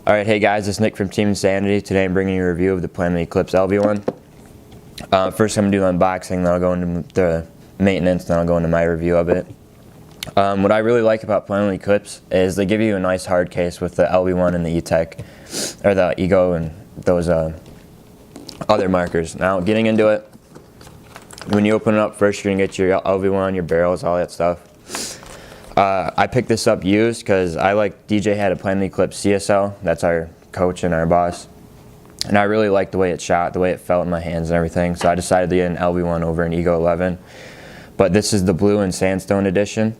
Alright, hey guys, it's Nick from Team Insanity. Today I'm bringing you a review of the Eclipse LV1. First I'm going to do the unboxing, then I'll go into the maintenance, then I'll go into my review of it. What I really like about Eclipse is they give you a nice hard case with the LV1 and the E-Tech, or the Ego and those other markers. Now getting into it, when you open it up first you're going to get your LV1, your barrels, all that stuff. I picked this up used because DJ had a Eclipse CSL, that's our coach and our boss, and I really liked the way it shot, the way it felt in my hands and everything, so I decided to get an LV1 over an Ego 11. But this is the blue and sandstone edition.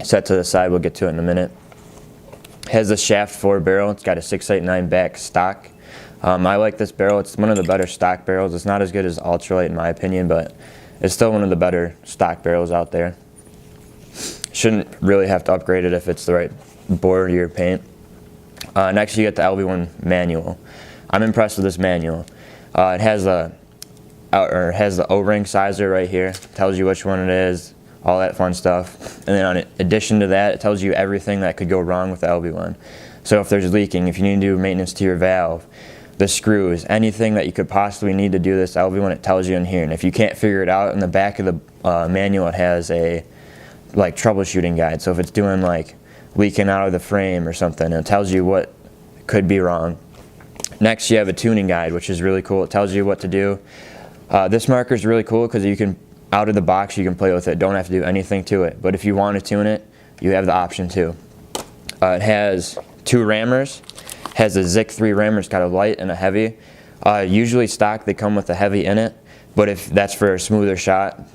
Set to the side, we'll get to it in a minute. It has a shaft forward barrel, it's got a 689 back stock. I like this barrel, it's one of the better stock barrels. It's not as good as Ultralight in my opinion, but it's still one of the better stock barrels out there. Shouldn't really have to upgrade it if it's the right bore to your paint. Next you get the LV1 manual. I'm impressed with this manual. It has the O-ring sizer right here. Tells you which one it is, all that fun stuff. And then in addition to that, it tells you everything that could go wrong with the LV1. So if there's leaking, if you need to do maintenance to your valve, the screws, anything that you could possibly need to do this LV1, it tells you in here. And if you can't figure it out, in the back of the manual it has a troubleshooting guide. So if it's doing leaking out of the frame or something, it tells you what could be wrong. Next you have a tuning guide, which is really cool. It tells you what to do. This marker is really cool because you can, out of the box, you can play with it. Don't have to do anything to it. But if you want to tune it, you have the option to. It has two rammers. It has a Zik 3 rammer. It's got a light and a heavy. Usually stock they come with a heavy in it, but if that's for a smoother shot,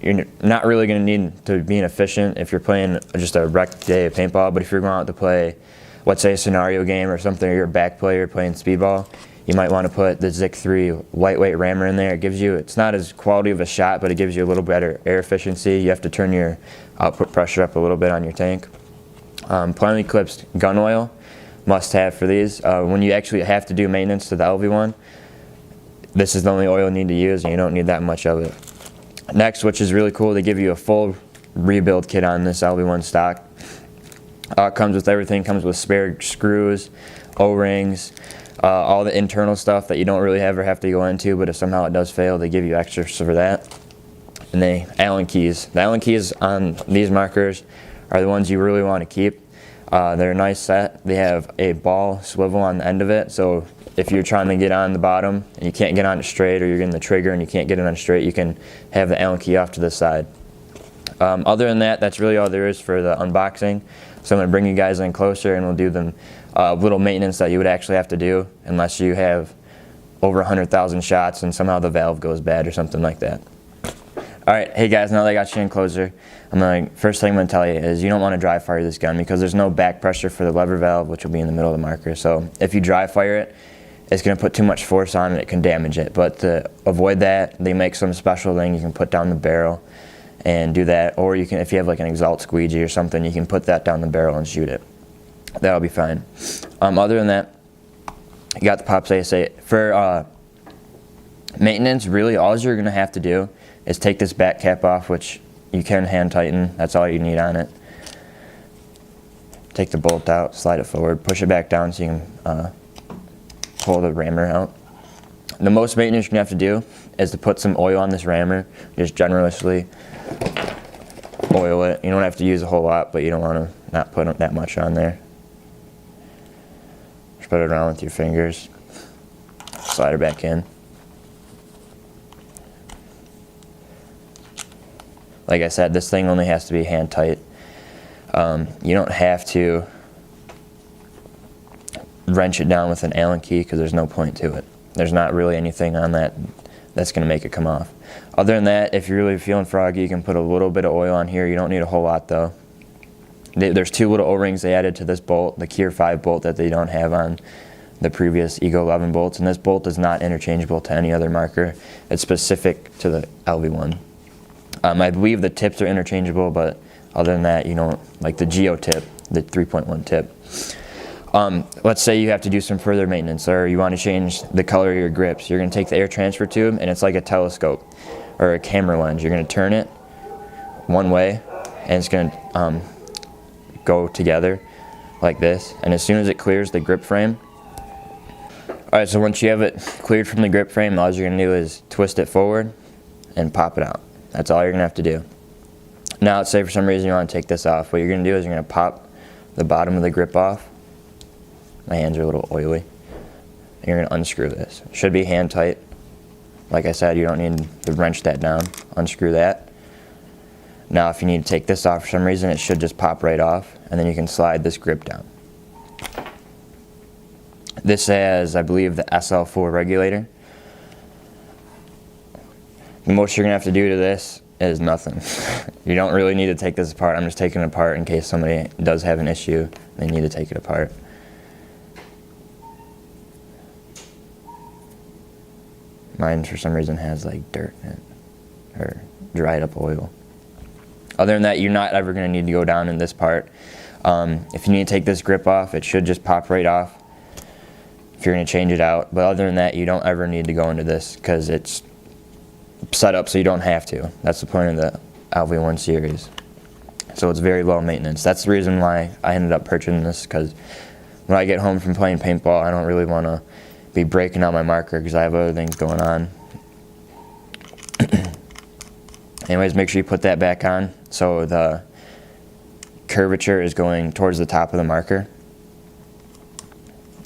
you're not really going to need to be efficient if you're playing just a rec day of paintball. But if you're going out to play, let's say a scenario game or something, or you're a back player playing speedball, you might want to put the Zik 3 lightweight rammer in there. It gives you, it's not as quality of a shot, but it gives you a little better air efficiency. You have to turn your output pressure up a little bit on your tank. Eclipse gun oil, must have for these. When you actually have to do maintenance to the LV1, this is the only oil you need to use, and you don't need that much of it. Next, which is really cool, they give you a full rebuild kit on this LV1 stock. Comes with everything, comes with spare screws, O-rings, all the internal stuff that you don't really ever have to go into, but if somehow it does fail, they give you extras for that. And the Allen keys. The Allen keys on these markers are the ones you really want to keep. They're a nice set. They have a ball swivel on the end of it, so if you're trying to get on the bottom and you can't get on it straight, or you're getting the trigger and you can't get it on straight, you can have the Allen key off to the side. Other than that, that's really all there is for the unboxing. So I'm going to bring you guys in closer and we'll do the little maintenance that you would actually have to do unless you have over 100,000 shots and somehow the valve goes bad or something like that. Alright, hey guys, now that I got you in closer, first thing I'm going to tell you is you don't want to dry fire this gun because there's no back pressure for the lever valve, which will be in the middle of the marker. So if you dry fire it, it's going to put too much force on it, it can damage it. But to avoid that, they make some special thing you can put down the barrel and do that. Or you can, if you have an exalt squeegee or something, you can put that down the barrel and shoot it. That'll be fine. Other than that, you got the Pops ASA. For maintenance, really all you're going to have to do is take this back cap off, which you can hand tighten. That's all you need on it. Take the bolt out, slide it forward, push it back down so you can pull the rammer out. The most maintenance you're going to have to do is to put some oil on this rammer. Just generously oil it. You don't have to use a whole lot, but you don't want to not put that much on there. Spread it around with your fingers. Slide it back in. Like I said, this thing only has to be hand tight. You don't have to wrench it down with an Allen key because there's no point to it. There's not really anything on that that's going to make it come off. Other than that, if you're really feeling froggy, you can put a little bit of oil on here. You don't need a whole lot though. There's two little O-rings they added to this bolt, the Kier 5 bolt that they don't have on the previous Ego 11 bolts, and this bolt is not interchangeable to any other marker. It's specific to the LV1. I believe the tips are interchangeable, but other than that, you don't, like the Geo tip, the 3.1 tip. Let's say you have to do some further maintenance, or you want to change the color of your grips. You're going to take the air transfer tube, and it's like a telescope or a camera lens. You're going to turn it one way, and it's going to go together. like this, and as soon as it clears the grip frame, alright, so once you have it cleared from the grip frame, all you're going to do is twist it forward and pop it out. That's all you're going to have to do. Now let's say for some reason you want to take this off. What you're going to do is you're going to pop the bottom of the grip off. My hands are a little oily. And you're going to unscrew this. It should be hand tight. Like I said, you don't need to wrench that down. Unscrew that. Now if you need to take this off for some reason, it should just pop right off, and then you can slide this grip down. This has, I believe, the SL4 regulator. The most you're going to have to do to this is nothing. You don't really need to take this apart. I'm just taking it apart in case somebody does have an issue, they need to take it apart. Mine, for some reason, has like dirt in it, or dried up oil. Other than that, you're not ever going to need to go down in this part. If you need to take this grip off, it should just pop right off if you're going to change it out. But other than that, you don't ever need to go into this because it's set up so you don't have to. That's the point of the LV1 series. So it's very low maintenance. That's the reason why I ended up purchasing this, because when I get home from playing paintball, I don't really want to be breaking out my marker because I have other things going on. Anyways, make sure you put that back on so the curvature is going towards the top of the marker.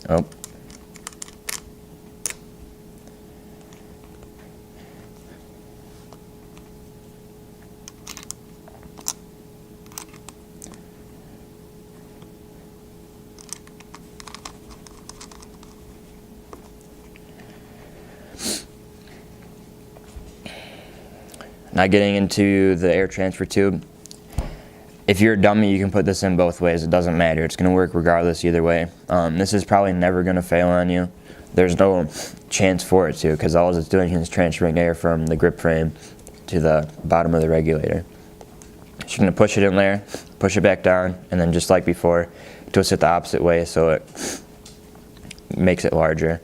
Oh. Now getting into the air transfer tube. If you're a dummy, you can put this in both ways. It doesn't matter. It's going to work regardless either way. This is probably never going to fail on you. There's no chance for it to, because all it's doing is transferring air from the grip frame to the bottom of the regulator. So you're going to push it in there, push it back down, and then just like before, twist it the opposite way so it makes it larger.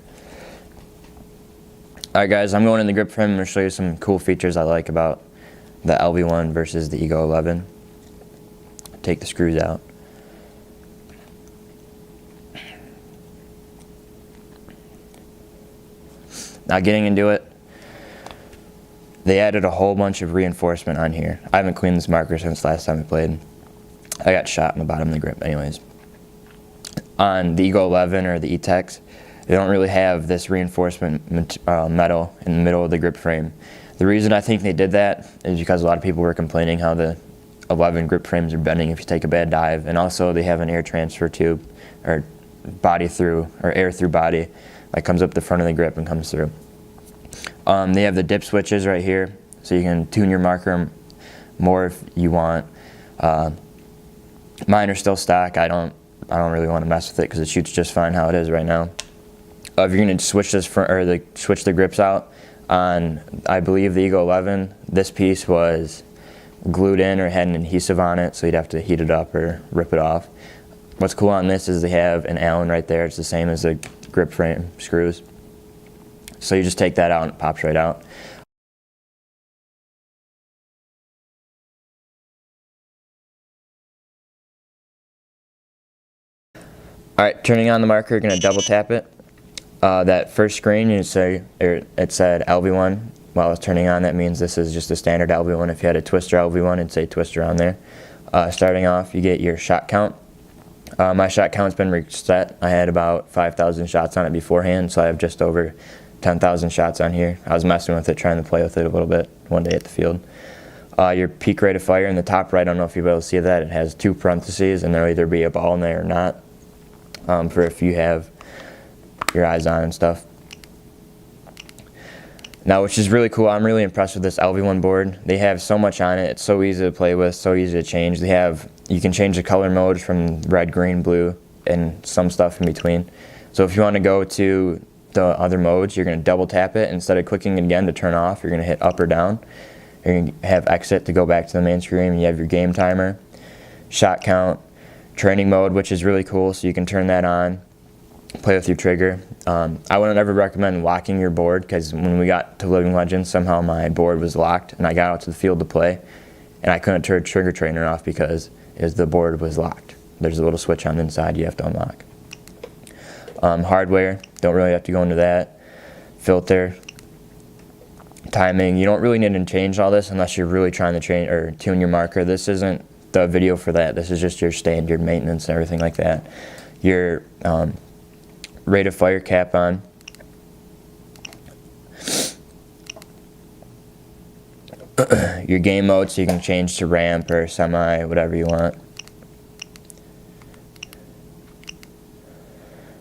Alright guys, I'm going in the grip frame. I'm going to show you some cool features I like about the LV1 versus the Ego 11. Take the screws out. Now getting into it, they added a whole bunch of reinforcement on here. I haven't cleaned this marker since last time I played. I got shot in the bottom of the grip anyways. On the Ego 11 or the E-Tex, they don't really have this reinforcement metal in the middle of the grip frame. The reason I think they did that is because a lot of people were complaining how the 11 grip frames are bending if you take a bad dive, and also they have an air transfer tube, or body through, or air through body, that comes up the front of the grip and comes through. They have the dip switches right here, so you can tune your marker more if you want. Mine are still stock. I don't really want to mess with it because it shoots just fine how it is right now. If you're going to switch this switch the grips out on, I believe the Ego 11, this piece was glued in or had an adhesive on it, so you'd have to heat it up or rip it off. What's cool on this is they have an Allen right there. It's the same as the grip frame screws. So you just take that out and it pops right out. Alright, turning on the marker, you're going to double tap it. That first screen, it said LV1. While it's turning on, that means this is just a standard LV1. If you had a Twister LV1, it'd say Twister on there. Starting off, you get your shot count. My shot count's been reset. I had about 5,000 shots on it beforehand, so I have just over 10,000 shots on here. I was messing with it, trying to play with it a little bit one day at the field. Your peak rate of fire in the top right, I don't know if you'll be able to see that. It has two parentheses, and there'll either be a ball in there or not, for if you have your eyes on and stuff. Now, which is really cool, I'm really impressed with this LV1 board. They have so much on it. It's so easy to play with, so easy to change. You can change the color modes from red, green, blue, and some stuff in between. So if you want to go to the other modes, you're going to double tap it. Instead of clicking again to turn off, you're going to hit up or down. You're going to have exit to go back to the main screen. You have your game timer, shot count, training mode, which is really cool, so you can turn that on, play with your trigger. I wouldn't ever recommend locking your board, because when we got to Living Legends, somehow my board was locked, and I got out to the field to play, and I couldn't turn trigger trainer off because the board was locked. there's a little switch on the inside you have to unlock. Hardware, don't really have to go into that. Filter, timing, you don't really need to change all this unless you're really trying to change or tune your marker. This isn't the video for that. This is just your standard maintenance and everything like that. Your rate of fire cap on. Your game mode, so you can change to ramp or semi, whatever you want.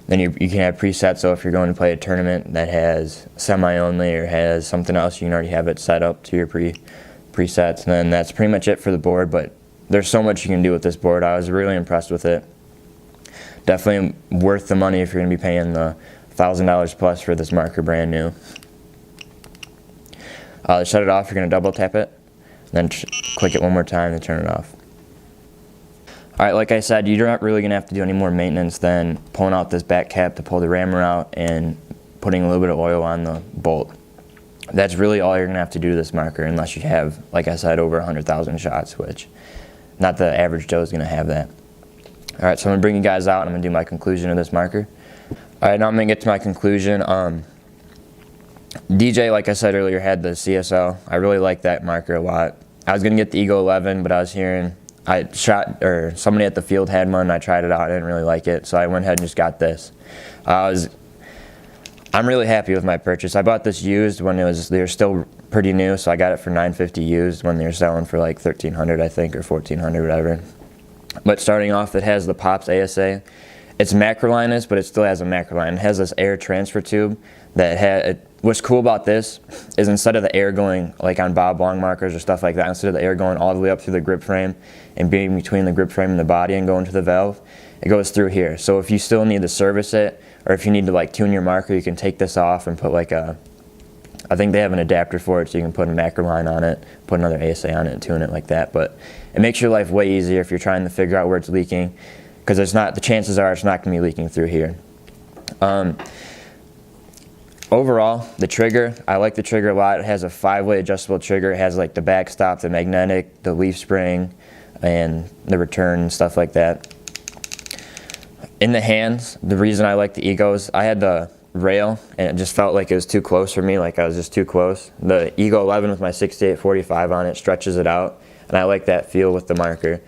Then you can have presets, so if you're going to play a tournament that has semi only or has something else, you can already have it set up to your presets. And then that's pretty much it for the board, but there's so much you can do with this board. I was really impressed with it. Definitely worth the money if you're going to be paying the $1,000 plus for this marker brand new. To shut it off, you're going to double tap it, then click it one more time to turn it off. Alright, like I said, you're not really going to have to do any more maintenance than pulling out this back cap to pull the rammer out and putting a little bit of oil on the bolt. That's really all you're going to have to do to this marker, unless you have, like I said, over 100,000 shots, which not the average Joe is going to have that. Alright, so I'm going to bring you guys out and I'm going to do my conclusion of this marker. Alright, now I'm going to get to my conclusion. DJ, like I said earlier, had the CSL. I really like that marker a lot. I was going to get the Eagle 11, but I was hearing somebody at the field had one and I tried it out. I didn't really like it, so I went ahead and just got this. I'm really happy with my purchase. I bought this used when they were still pretty new, so I got it for $950 used when they were selling for like $1,300, I think, or $1,400, whatever. But starting off, it has the Pops ASA. It's macrolineless, but it still has a macroline. It has this air transfer tube that what's cool about this is instead of the air going like on Bob Long markers or stuff like that, instead of the air going all the way up through the grip frame and being between the grip frame and the body and going to the valve, it goes through here. So if you still need to service it, or if you need to like tune your marker, you can take this off and put like I think they have an adapter for it, so you can put a macroline on it, put another ASA on it and tune it like that. But it makes your life way easier if you're trying to figure out where it's leaking, because the chances are it's not going to be leaking through here. Overall, the trigger, I like the trigger a lot. It has a 5-way adjustable trigger. It has like the backstop, the magnetic, the leaf spring, and the return and stuff like that. In the hands, the reason I like the Egos, I had the rail and it just felt like it was too close for me, like I was just too close. The Ego 11 with my 6845 on it stretches it out, and I like that feel with the marker.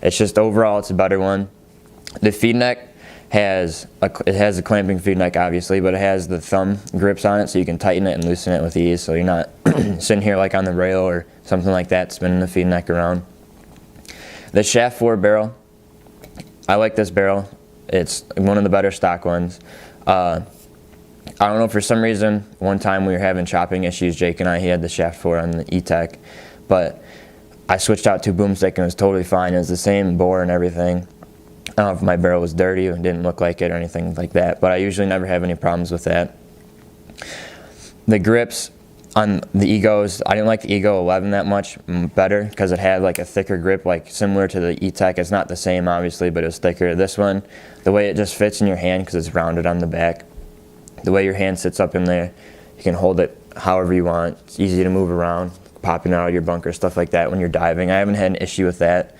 It's just overall, it's a better one. The feed neck has a clamping feed neck, obviously, but it has the thumb grips on it, so you can tighten it and loosen it with ease, so you're not sitting here like on the rail or something like that, spinning the feed neck around. The shaft 4 barrel, I like this barrel. It's one of the better stock ones. I don't know, for some reason, one time we were having chopping issues, Jake and I, he had the shaft 4 on the E-Tech, but I switched out to boomstick and it was totally fine. It was the same bore and everything. I don't know if my barrel was dirty or didn't look like it or anything like that, but I usually never have any problems with that. The grips on the Egos, I didn't like the Ego 11 that much better because it had like a thicker grip, like similar to the E-Tech. It's not the same, obviously, but it was thicker. This one, the way it just fits in your hand because it's rounded on the back, the way your hand sits up in there, you can hold it however you want. It's easy to move around, popping out of your bunker, stuff like that when you're diving. I haven't had an issue with that.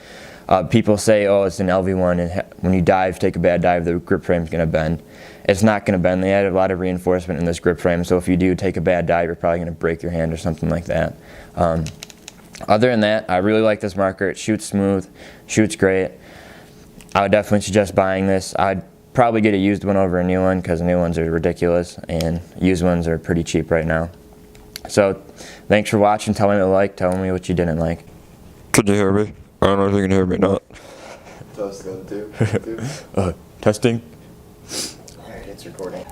People say, oh, it's an LV1, and when you dive, take a bad dive, the grip frame's going to bend. It's not going to bend. They added a lot of reinforcement in this grip frame, so if you do take a bad dive, you're probably going to break your hand or something like that. Other than that, I really like this marker. It shoots smooth, shoots great. I would definitely suggest buying this. I'd probably get a used one over a new one because new ones are ridiculous, and used ones are pretty cheap right now. So, thanks for watching. Tell me what you liked. Tell me what you didn't like. Can you hear me? I don't know if you can hear me or not. Test 1, 2. Testing. Alright, it's recording.